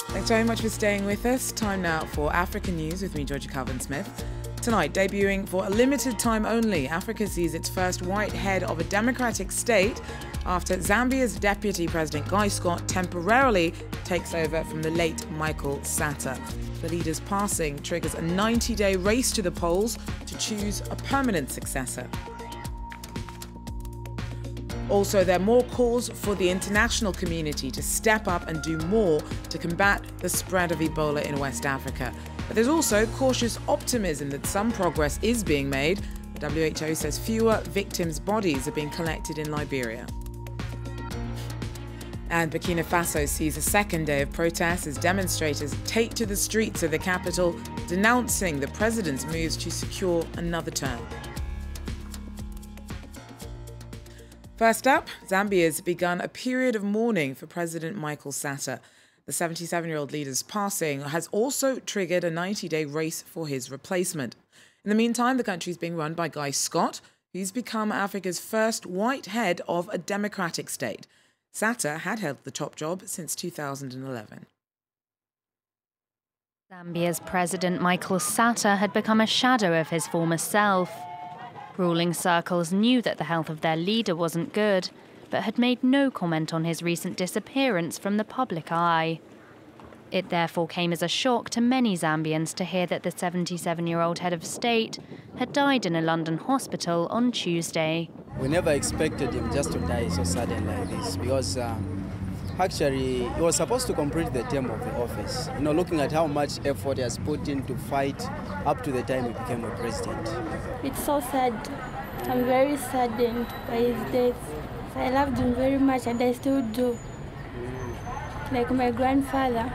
Thanks very much for staying with us. Time now for African News with me, Georgia Calvin-Smith. Tonight, debuting for a limited time only, Africa sees its first white head of a democratic state after Zambia's Deputy President Guy Scott temporarily takes over from the late Michael Sata. The leader's passing triggers a 90-day race to the polls to choose a permanent successor. Also, there are more calls for the international community to step up and do more to combat the spread of Ebola in West Africa. But there's also cautious optimism that some progress is being made. The WHO says fewer victims' bodies are being collected in Liberia. And Burkina Faso sees a second day of protests as demonstrators take to the streets of the capital, denouncing the president's moves to secure another term. First up, Zambia has begun a period of mourning for President Michael Sata. The 77-year-old leader's passing has also triggered a 90-day race for his replacement. In the meantime, the country is being run by Guy Scott, who's become Africa's first white head of a democratic state. Sata had held the top job since 2011. Zambia's President Michael Sata had become a shadow of his former self. Ruling circles knew that the health of their leader wasn't good, but had made no comment on his recent disappearance from the public eye. It therefore came as a shock to many Zambians to hear that the 77-year-old head of state had died in a London hospital on Tuesday. We never expected him just to die so sudden like this, because actually he was supposed to complete the term of the office. You know, looking at how much effort he has put in to fight up to the time he became a president. It's so sad. I'm very saddened by his death. I loved him very much and I still do. Like my grandfather.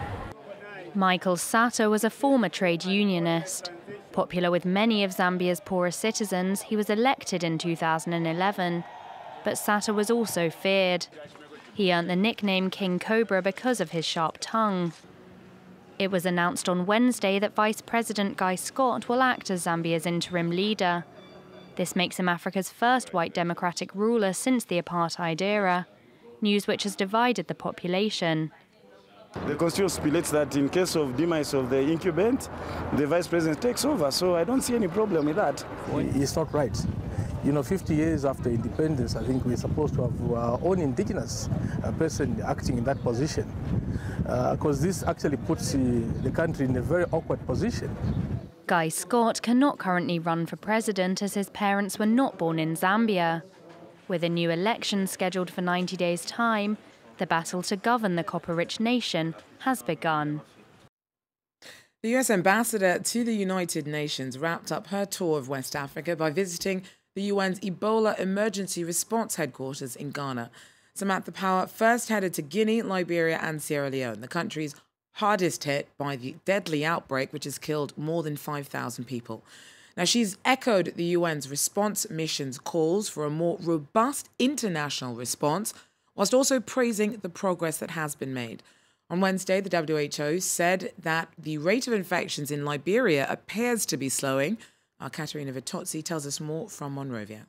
Michael Sata was a former trade unionist. Popular with many of Zambia's poorer citizens, he was elected in 2011. But Sata was also feared. He earned the nickname King Cobra because of his sharp tongue. It was announced on Wednesday that Vice President Guy Scott will act as Zambia's interim leader. This makes him Africa's first white democratic ruler since the apartheid era, news which has divided the population. The constitution stipulates that in case of demise of the incumbent, the vice president takes over, so I don't see any problem with that. It's not right. You know, 50 years after independence, I think we're supposed to have our own indigenous person acting in that position, because this actually puts the country in a very awkward position. Guy Scott cannot currently run for president as his parents were not born in Zambia. With a new election scheduled for 90 days' time, the battle to govern the copper-rich nation has begun. The US ambassador to the United Nations wrapped up her tour of West Africa by visiting the UN's Ebola Emergency Response Headquarters in Ghana. Samantha Power first headed to Guinea, Liberia and Sierra Leone, the countries hardest hit by the deadly outbreak which has killed more than 5,000 people. Now, she's echoed the UN's response mission's calls for a more robust international response, whilst also praising the progress that has been made. On Wednesday, the WHO said that the rate of infections in Liberia appears to be slowing. Our Katerina Vitozzi tells us more from Monrovia.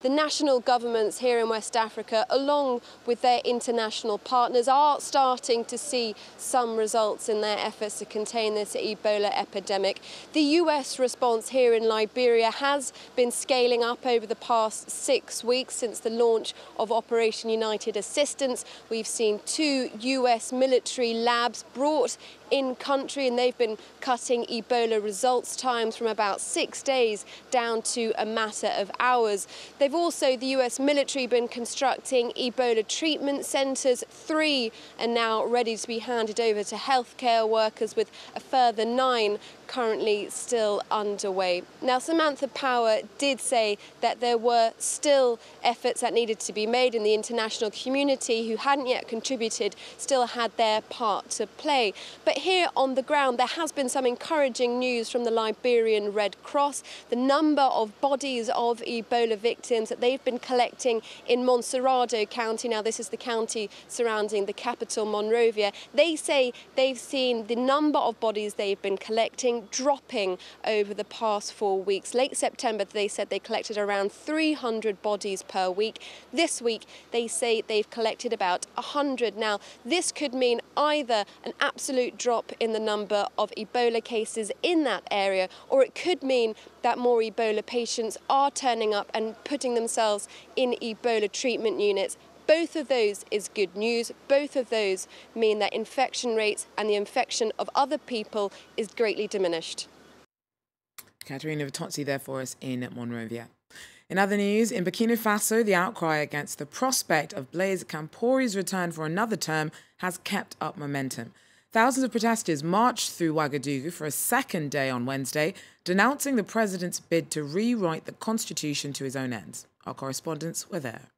The national governments here in West Africa, along with their international partners, are starting to see some results in their efforts to contain this Ebola epidemic. The US response here in Liberia has been scaling up over the past 6 weeks since the launch of Operation United Assistance. We've seen 2 US military labs brought in country, and they've been cutting Ebola results times from about 6 days down to a matter of hours. They've also, the US military, been constructing Ebola treatment centres. 3 are now ready to be handed over to healthcare workers, with a further 9 currently still underway. Now, Samantha Power did say that there were still efforts that needed to be made, and the international community, who hadn't yet contributed, still had their part to play. But here on the ground, there has been some encouraging news from the Liberian Red Cross. The number of bodies of Ebola victims that they've been collecting in Monserrado County, now this is the county surrounding the capital Monrovia, they say they've seen the number of bodies they've been collecting dropping over the past 4 weeks. Late September, they said they collected around 300 bodies per week. This week, they say they've collected about 100. Now, this could mean either an absolute drop in the number of Ebola cases in that area, or it could mean that more Ebola patients are turning up and putting themselves in Ebola treatment units. Both of those is good news. Both of those mean that infection rates and the infection of other people is greatly diminished. Katerina Vitozzi there for us in Monrovia. In other news, in Burkina Faso, the outcry against the prospect of Blaise Compaore's return for another term has kept up momentum. Thousands of protesters marched through Ouagadougou for a second day on Wednesday, denouncing the president's bid to rewrite the constitution to his own ends. Our correspondents were there.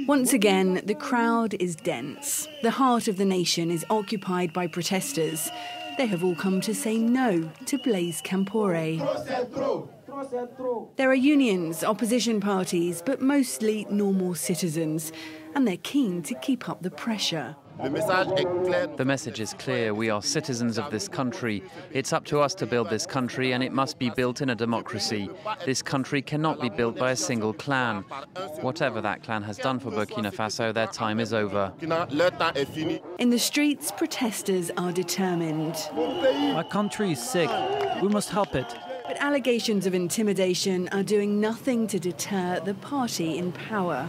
Once again, the crowd is dense. The heart of the nation is occupied by protesters. They have all come to say no to Blaise Compaore. There are unions, opposition parties, but mostly normal citizens, and they're keen to keep up the pressure. The message is clear. We are citizens of this country. It's up to us to build this country, and it must be built in a democracy. This country cannot be built by a single clan. Whatever that clan has done for Burkina Faso, their time is over. In the streets, protesters are determined. Our country is sick. We must help it. But allegations of intimidation are doing nothing to deter the party in power.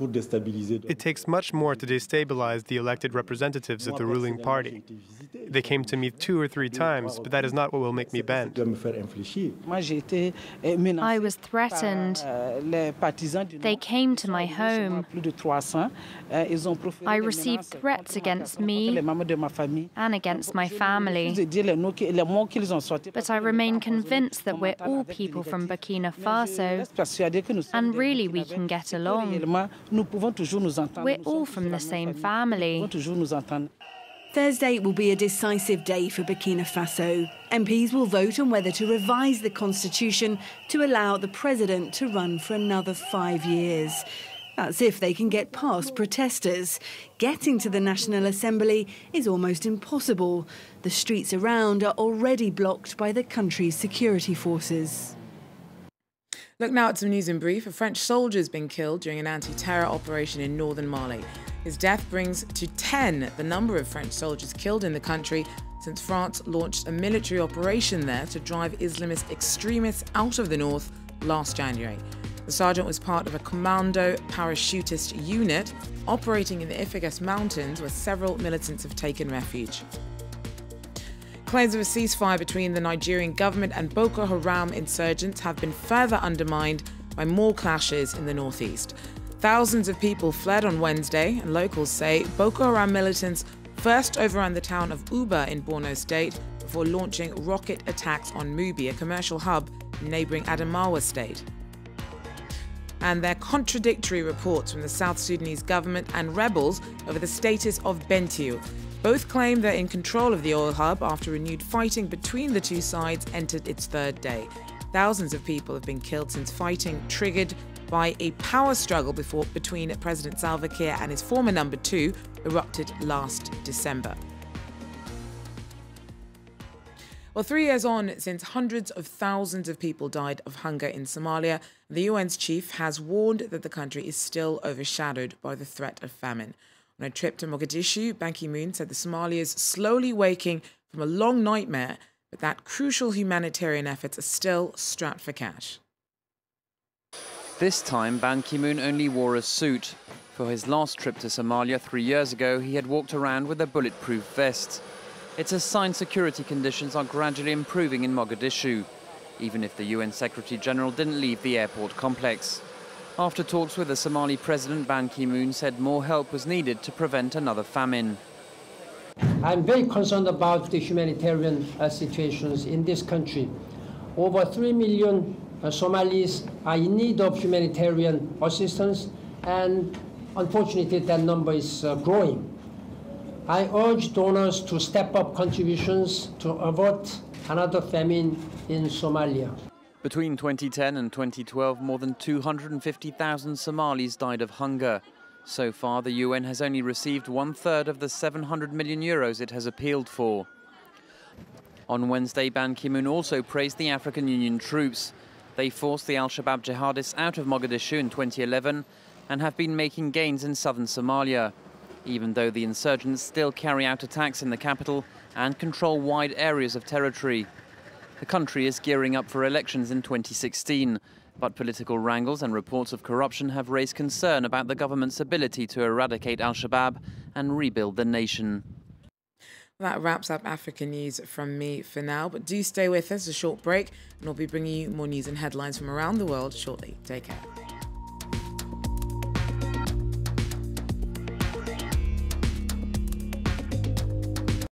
It takes much more to destabilize the elected representatives of the ruling party. They came to me 2 or 3 times, but that is not what will make me bend. I was threatened. They came to my home. I received threats against me and against my family. But I remain convinced that we're all people from Burkina Faso, and really we can get along. We're all from the same family. Thursday will be a decisive day for Burkina Faso. MPs will vote on whether to revise the constitution to allow the president to run for another 5 years. That's if they can get past protesters. Getting to the National Assembly is almost impossible. The streets around are already blocked by the country's security forces. Look now at some news in brief. A French soldier has been killed during an anti-terror operation in northern Mali. His death brings to 10 the number of French soldiers killed in the country since France launched a military operation there to drive Islamist extremists out of the north last January. The sergeant was part of a commando parachutist unit operating in the Ifigas Mountains, where several militants have taken refuge. Claims of a ceasefire between the Nigerian government and Boko Haram insurgents have been further undermined by more clashes in the northeast. Thousands of people fled on Wednesday, and locals say Boko Haram militants first overran the town of Uba in Borno State before launching rocket attacks on Mubi, a commercial hub in neighbouring Adamawa State. And there are contradictory reports from the South Sudanese government and rebels over the status of Bentiu. Both claim they're in control of the oil hub after renewed fighting between the two sides entered its 3rd day. Thousands of people have been killed since fighting triggered by a power struggle between President Salva Kiir and his former number 2 erupted last December. Well, 3 years on since hundreds of thousands of people died of hunger in Somalia, the UN's chief has warned that the country is still overshadowed by the threat of famine. On a trip to Mogadishu, Ban Ki-moon said that Somalia is slowly waking from a long nightmare, but that crucial humanitarian efforts are still strapped for cash. This time, Ban Ki-moon only wore a suit. For his last trip to Somalia 3 years ago, he had walked around with a bulletproof vest. It's a sign security conditions are gradually improving in Mogadishu, even if the UN Secretary-General didn't leave the airport complex. After talks with the Somali president, Ban Ki-moon said more help was needed to prevent another famine. I'm very concerned about the humanitarian situations in this country. Over 3 million Somalis are in need of humanitarian assistance, and unfortunately that number is growing. I urge donors to step up contributions to avert another famine in Somalia. Between 2010 and 2012, more than 250,000 Somalis died of hunger. So far, the UN has only received 1/3 of the 700 million euros it has appealed for. On Wednesday, Ban Ki-moon also praised the African Union troops. They forced the Al-Shabaab jihadists out of Mogadishu in 2011 and have been making gains in southern Somalia, even though the insurgents still carry out attacks in the capital and control wide areas of territory. The country is gearing up for elections in 2016, but political wrangles and reports of corruption have raised concern about the government's ability to eradicate Al-Shabaab and rebuild the nation. That wraps up African news from me for now, but do stay with us, a short break, and we'll be bringing you more news and headlines from around the world shortly. Take care.